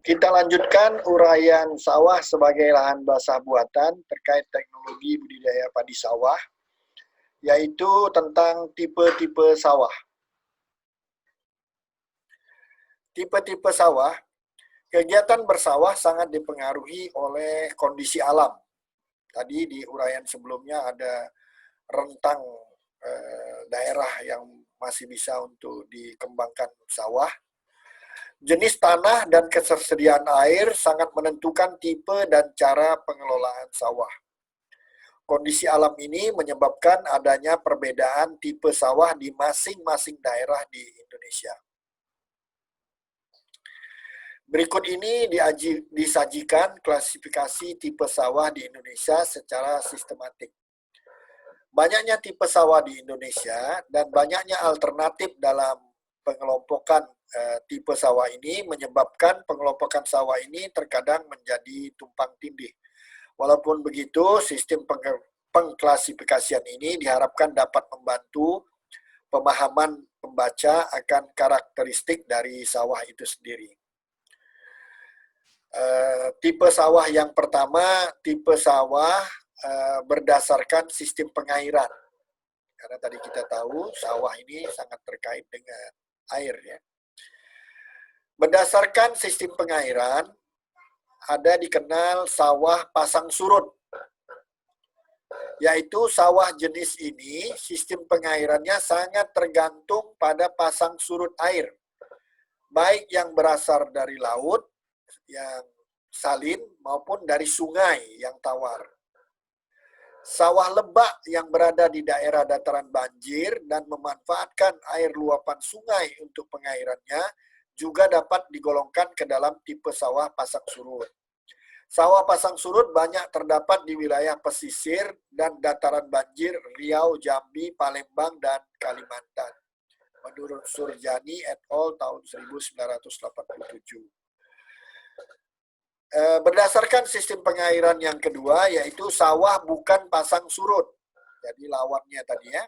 Kita lanjutkan uraian sawah sebagai lahan basah buatan terkait teknologi budidaya padi sawah, yaitu tentang tipe-tipe sawah. Tipe-tipe sawah, kegiatan bersawah sangat dipengaruhi oleh kondisi alam. Tadi di uraian sebelumnya ada rentang daerah yang masih bisa untuk dikembangkan sawah. Jenis tanah dan ketersediaan air sangat menentukan tipe dan cara pengelolaan sawah. Kondisi alam ini menyebabkan adanya perbedaan tipe sawah di masing-masing daerah di Indonesia. Berikut ini disajikan klasifikasi tipe sawah di Indonesia secara sistematik. Banyaknya tipe sawah di Indonesia dan banyaknya alternatif dalam pengelompokan tipe sawah ini menyebabkan pengelompokan sawah ini terkadang menjadi tumpang tindih. Walaupun begitu, sistem pengklasifikasian ini diharapkan dapat membantu pemahaman pembaca akan karakteristik dari sawah itu sendiri. Tipe sawah yang pertama, tipe sawah berdasarkan sistem pengairan. Karena tadi kita tahu sawah ini sangat terkait dengan air, ya. Berdasarkan sistem pengairan, ada dikenal sawah pasang surut, yaitu sawah jenis ini sistem pengairannya sangat tergantung pada pasang surut air, baik yang berasal dari laut, yang salin, maupun dari sungai yang tawar. Sawah lebak yang berada di daerah dataran banjir dan memanfaatkan air luapan sungai untuk pengairannya juga dapat digolongkan ke dalam tipe sawah pasang surut. Sawah pasang surut banyak terdapat di wilayah pesisir dan dataran banjir Riau, Jambi, Palembang, dan Kalimantan. Menurut Surjani et al. Tahun 1987. Berdasarkan sistem pengairan yang kedua, yaitu sawah bukan pasang surut. Jadi lawannya tadi, ya.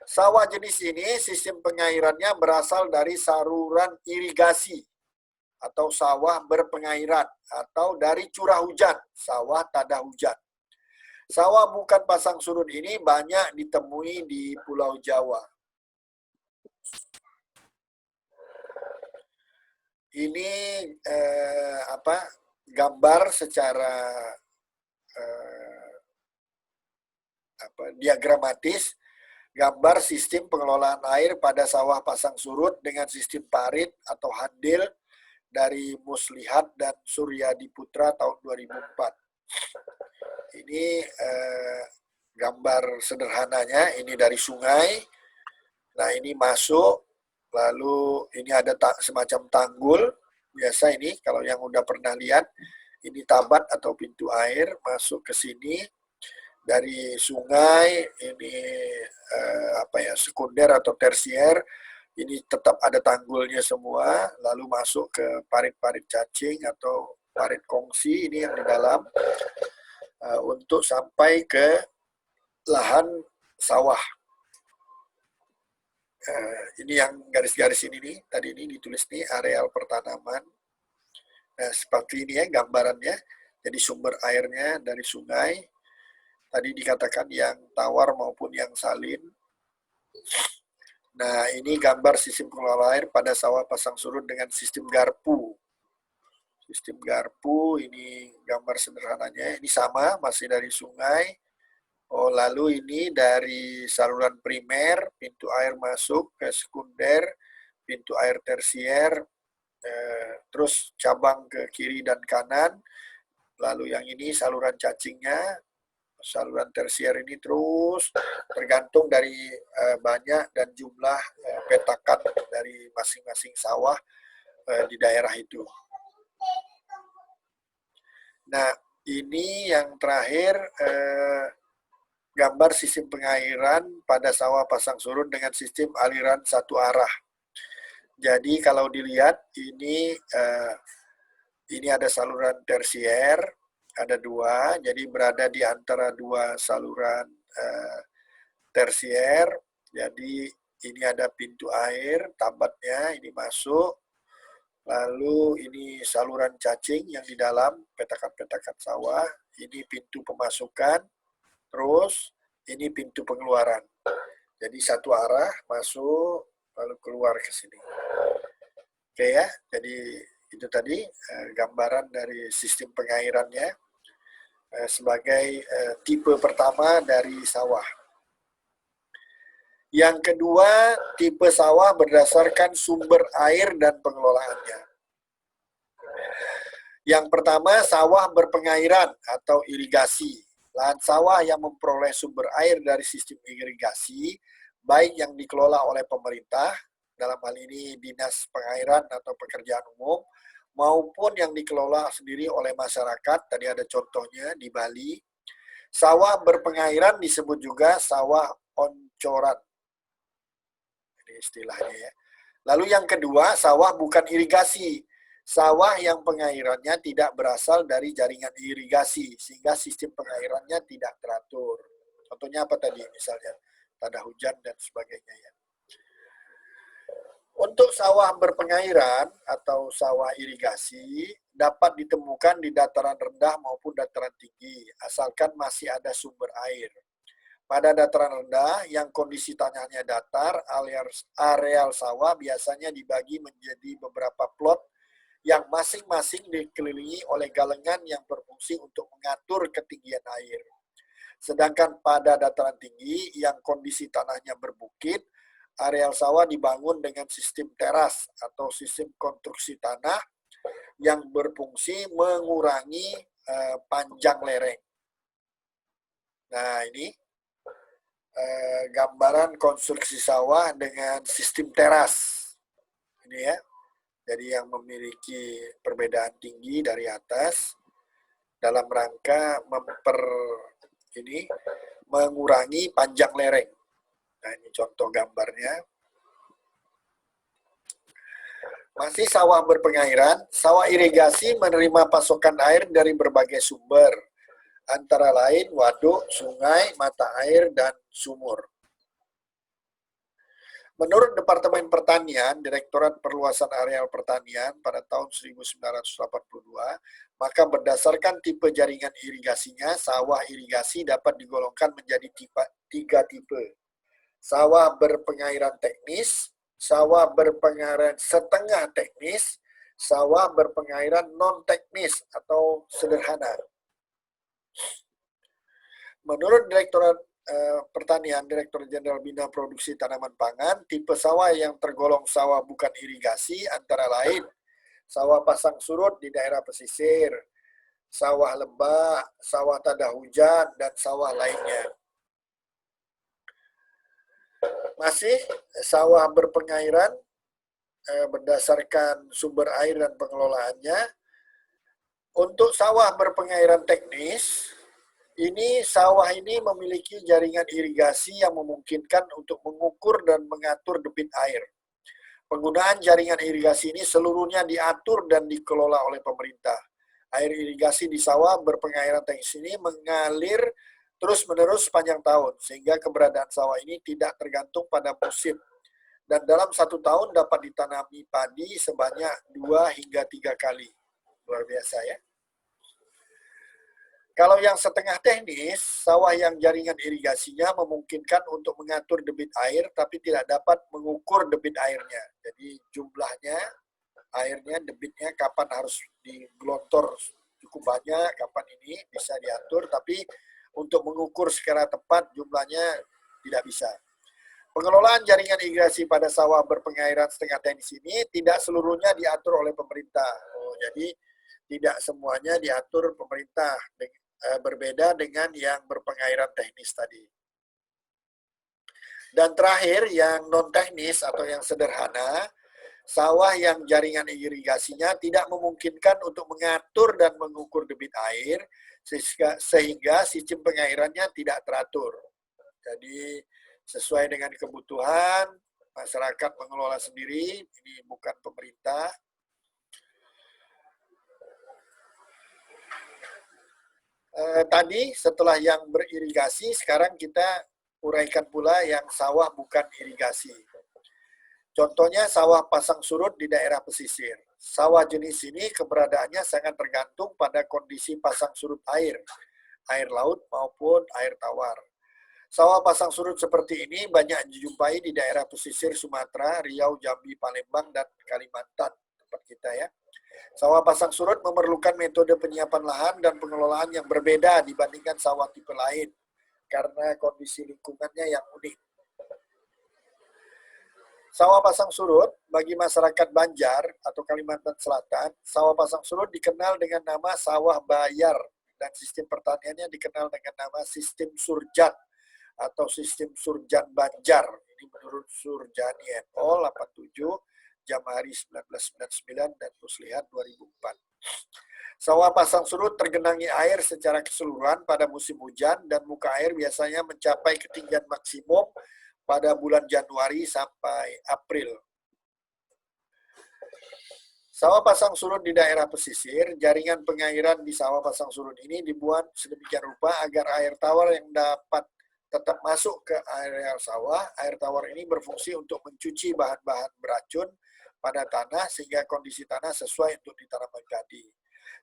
Sawah jenis ini sistem pengairannya berasal dari saluran irigasi atau sawah berpengairan, atau dari curah hujan, sawah tada hujan. Sawah bukan pasang surut ini banyak ditemui di Pulau Jawa. Ini gambar secara diagramatis, gambar sistem pengelolaan air pada sawah pasang surut dengan sistem parit atau handil dari Muslihat dan Suryadi Putra tahun 2004. Ini gambar sederhananya, ini dari sungai. Nah, ini masuk, lalu ini ada semacam tanggul. Biasa ini kalau yang udah pernah lihat, ini tabat atau pintu air masuk ke sini dari sungai. Ini sekunder atau tersier. Ini tetap ada tanggulnya semua, lalu masuk ke parit-parit cacing atau parit kongsi, ini yang di dalam, untuk sampai ke lahan sawah. Ini yang garis-garis ini nih, tadi ini ditulis nih areal pertanaman. Nah, seperti ini ya gambarannya. Jadi sumber airnya dari sungai. Tadi dikatakan yang tawar maupun yang salin. Nah, ini gambar sistem pengelolaan air pada sawah pasang surut dengan sistem garpu. Sistem garpu, ini gambar sederhananya. Ini sama, masih dari sungai. Oh, lalu ini dari saluran primer, pintu air masuk ke sekunder, pintu air tersier, terus cabang ke kiri dan kanan. Lalu yang ini saluran cacingnya. Saluran tersier ini terus tergantung dari banyak dan jumlah petakan dari masing-masing sawah di daerah itu. Nah, ini yang terakhir gambar sistem pengairan pada sawah pasang surut dengan sistem aliran satu arah. Jadi kalau dilihat ini ada saluran tersier. Ada dua, jadi berada di antara dua saluran tersier. Jadi ini ada pintu air, tabatnya ini masuk, Lalu ini saluran cacing yang di dalam petakan-petakan sawah. Ini pintu pemasukan. Terus ini pintu pengeluaran. Jadi satu arah masuk lalu keluar ke sini. Oke ya, jadi itu tadi gambaran dari sistem pengairannya sebagai tipe pertama dari sawah. Yang kedua, tipe sawah berdasarkan sumber air dan pengelolaannya. Yang pertama, sawah berpengairan atau irigasi. Lahan sawah yang memperoleh sumber air dari sistem irigasi, baik yang dikelola oleh pemerintah, dalam hal ini Dinas Pengairan atau Pekerjaan Umum, maupun yang dikelola sendiri oleh masyarakat, tadi ada contohnya di Bali. Sawah berpengairan disebut juga sawah oncoran. Ini istilahnya ya. Lalu yang kedua, sawah bukan irigasi. Sawah yang pengairannya tidak berasal dari jaringan irigasi, sehingga sistem pengairannya tidak teratur. Contohnya apa tadi? Misalnya, tanda hujan dan sebagainya ya. Untuk sawah berpengairan atau sawah irigasi dapat ditemukan di dataran rendah maupun dataran tinggi, asalkan masih ada sumber air. Pada dataran rendah yang kondisi tanahnya datar, areal sawah biasanya dibagi menjadi beberapa plot yang masing-masing dikelilingi oleh galengan yang berfungsi untuk mengatur ketinggian air. Sedangkan pada dataran tinggi yang kondisi tanahnya berbukit, areal sawah dibangun dengan sistem teras atau sistem konstruksi tanah yang berfungsi mengurangi panjang lereng. Nah, ini gambaran konstruksi sawah dengan sistem teras. Ini ya. Jadi yang memiliki perbedaan tinggi dari atas dalam rangka mengurangi panjang lereng. Nah, ini contoh gambarnya. Masih sawah berpengairan, sawah irigasi menerima pasokan air dari berbagai sumber, antara lain waduk, sungai, mata air, dan sumur. Menurut Departemen Pertanian, Direktorat Perluasan Areal Pertanian pada tahun 1982, maka berdasarkan tipe jaringan irigasinya, sawah irigasi dapat digolongkan menjadi tiga tipe. Sawah berpengairan teknis, sawah berpengairan setengah teknis, sawah berpengairan non-teknis atau sederhana. Menurut Direktorat Pertanian, Direktur Jenderal Bina Produksi Tanaman Pangan, tipe sawah yang tergolong sawah bukan irigasi antara lain sawah pasang surut di daerah pesisir, sawah lembah, sawah tanda hujan, dan sawah lainnya. Masih sawah berpengairan berdasarkan sumber air dan pengelolaannya. Untuk sawah berpengairan teknis, ini sawah ini memiliki jaringan irigasi yang memungkinkan untuk mengukur dan mengatur debit air. Penggunaan jaringan irigasi ini seluruhnya diatur dan dikelola oleh pemerintah. Air irigasi di sawah berpengairan teknis ini mengalir terus-menerus sepanjang tahun, sehingga keberadaan sawah ini tidak tergantung pada musim. Dan dalam 1 tahun dapat ditanami padi sebanyak 2 hingga 3 kali. Luar biasa ya. Kalau yang setengah teknis, sawah yang jaringan irigasinya memungkinkan untuk mengatur debit air, tapi tidak dapat mengukur debit airnya. Jadi jumlahnya, airnya, debitnya kapan harus digelontor cukup banyak, kapan ini bisa diatur, tapi untuk mengukur secara tepat jumlahnya tidak bisa. Pengelolaan jaringan irigasi pada sawah berpengairan setengah teknis ini tidak seluruhnya diatur oleh pemerintah. Jadi tidak semuanya diatur pemerintah, berbeda dengan yang berpengairan teknis tadi. Dan terakhir, yang non-teknis atau yang sederhana, sawah yang jaringan irigasinya tidak memungkinkan untuk mengatur dan mengukur debit air, sehingga sistem pengairannya tidak teratur. Jadi sesuai dengan kebutuhan, masyarakat mengelola sendiri, ini bukan pemerintah. Tadi setelah yang beririgasi, sekarang kita uraikan pula yang sawah bukan irigasi. Contohnya sawah pasang surut di daerah pesisir. Sawah jenis ini keberadaannya sangat tergantung pada kondisi pasang surut air laut maupun air tawar. Sawah pasang surut seperti ini banyak dijumpai di daerah pesisir Sumatera, Riau, Jambi, Palembang, dan Kalimantan, tempat kita ya. Sawah pasang surut memerlukan metode penyiapan lahan dan pengelolaan yang berbeda dibandingkan sawah tipe lain, karena kondisi lingkungannya yang unik. Sawah pasang surut bagi masyarakat Banjar atau Kalimantan Selatan, sawah pasang surut dikenal dengan nama sawah bayar dan sistem pertaniannya dikenal dengan nama sistem surjan atau sistem surjan Banjar. Ini menurut Surjani et al. 87 Jamari 1999 dan Muslihat 2004. Sawah pasang surut tergenangi air secara keseluruhan pada musim hujan dan muka air biasanya mencapai ketinggian maksimum pada bulan Januari sampai April. Sawah pasang surut di daerah pesisir, jaringan pengairan di sawah pasang surut ini dibuat sedemikian rupa agar air tawar yang dapat tetap masuk ke area sawah. Air tawar ini berfungsi untuk mencuci bahan-bahan beracun pada tanah sehingga kondisi tanah sesuai untuk ditanami padi.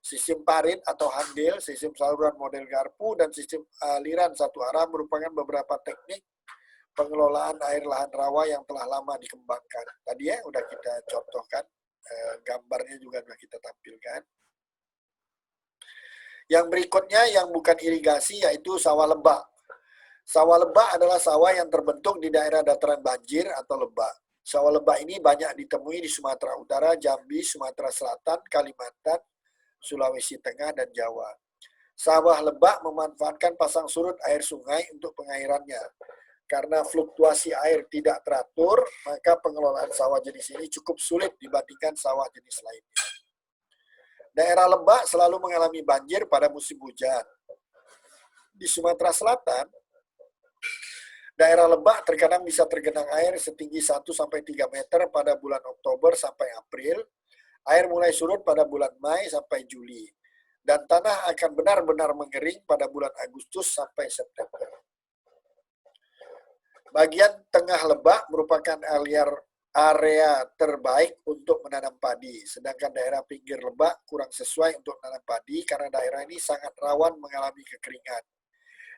Sistem parit atau handil, sistem saluran model garpu, dan sistem aliran satu arah merupakan beberapa teknik pengelolaan air lahan rawa yang telah lama dikembangkan. Tadi ya udah kita contohkan, gambarnya juga sudah kita tampilkan. Yang berikutnya yang bukan irigasi yaitu sawah lebak. Sawah lebak adalah sawah yang terbentuk di daerah dataran banjir atau lebak. Sawah lebak ini banyak ditemui di Sumatera Utara, Jambi, Sumatera Selatan, Kalimantan, Sulawesi Tengah, dan Jawa. Sawah lebak memanfaatkan pasang surut air sungai untuk pengairannya. Karena fluktuasi air tidak teratur, maka pengelolaan sawah jenis ini cukup sulit dibandingkan sawah jenis lainnya. Daerah lebak selalu mengalami banjir pada musim hujan. Di Sumatera Selatan, daerah lebak terkadang bisa tergenang air setinggi 1-3 meter pada bulan Oktober sampai April. Air mulai surut pada bulan Mei sampai Juli. Dan tanah akan benar-benar mengering pada bulan Agustus sampai September. Bagian tengah lebak merupakan area terbaik untuk menanam padi, sedangkan daerah pinggir lebak kurang sesuai untuk menanam padi karena daerah ini sangat rawan mengalami kekeringan.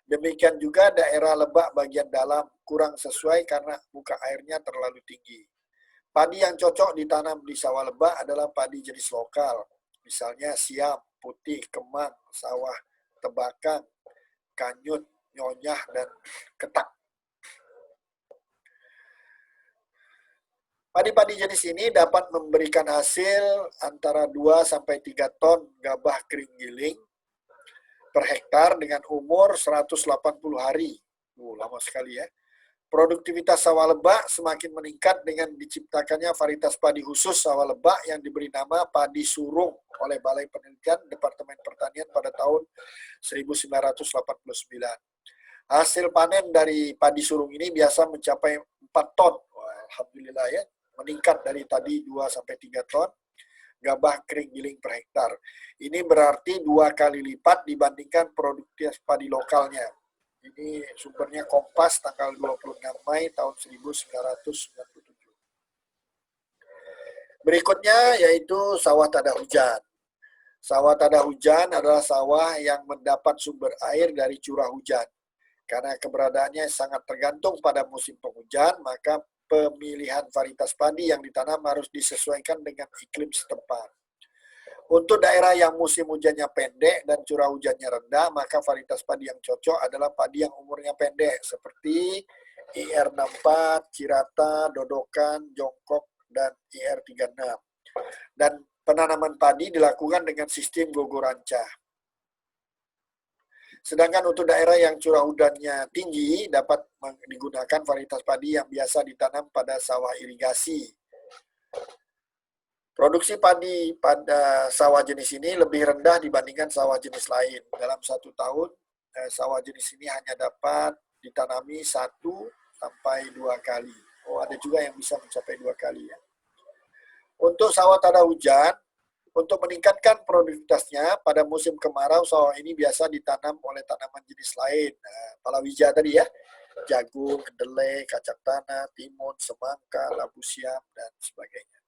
Demikian juga daerah lebak bagian dalam kurang sesuai karena muka airnya terlalu tinggi. Padi yang cocok ditanam di sawah lebak adalah padi jenis lokal, misalnya siam, putih, kemang, sawah tebakang, kanyut, nyonyah, dan ketak. Padi-padi jenis ini dapat memberikan hasil antara 2-3 ton gabah kering giling per hektar dengan umur 180 hari. Lama sekali ya. Produktivitas sawah lebak semakin meningkat dengan diciptakannya varietas padi khusus sawah lebak yang diberi nama padi surung oleh Balai Penelitian Departemen Pertanian pada tahun 1989. Hasil panen dari padi surung ini biasa mencapai 4 ton. Alhamdulillah ya. Meningkat dari tadi 2-3 ton gabah kering giling per hektar. Ini berarti 2 kali lipat dibandingkan produktivitas padi lokalnya. Ini sumbernya Kompas tanggal 26 Mei tahun 1997. Berikutnya yaitu sawah tada hujan. Sawah tada hujan adalah sawah yang mendapat sumber air dari curah hujan. Karena keberadaannya sangat tergantung pada musim penghujan, maka pemilihan varietas padi yang ditanam harus disesuaikan dengan iklim setempat. Untuk daerah yang musim hujannya pendek dan curah hujannya rendah, maka varietas padi yang cocok adalah padi yang umurnya pendek, seperti IR64, Cirata, Dodokan, Jongkok, dan IR36. Dan penanaman padi dilakukan dengan sistem gogorancah. Sedangkan untuk daerah yang curah hujannya tinggi dapat digunakan varietas padi yang biasa ditanam pada sawah irigasi. Produksi padi pada sawah jenis ini lebih rendah dibandingkan sawah jenis lain. Dalam 1 tahun, sawah jenis ini hanya dapat ditanami 1-2 kali. Ada juga yang bisa mencapai 2 kali ya. Untuk sawah tada hujan, untuk meningkatkan produktivitasnya, pada musim kemarau sawah ini biasa ditanam oleh tanaman jenis lain. Palawija tadi ya. jagung, kedelai, kacang tanah, timun, semangka, labu siam, dan sebagainya.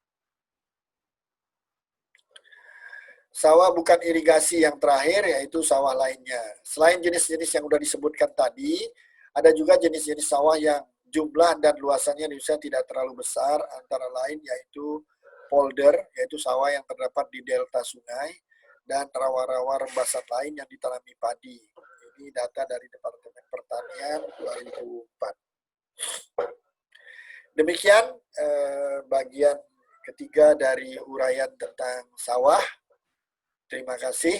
Sawah bukan irigasi yang terakhir, yaitu sawah lainnya. Selain jenis-jenis yang sudah disebutkan tadi, ada juga jenis-jenis sawah yang jumlah dan luasannya di Indonesia tidak terlalu besar, antara lain yaitu polder, yaitu sawah yang terdapat di delta sungai, dan rawa-rawa rembasan lain yang ditanami padi. Ini data dari Departemen Pertanian 2004. Demikian bagian ketiga dari uraian tentang sawah. Terima kasih.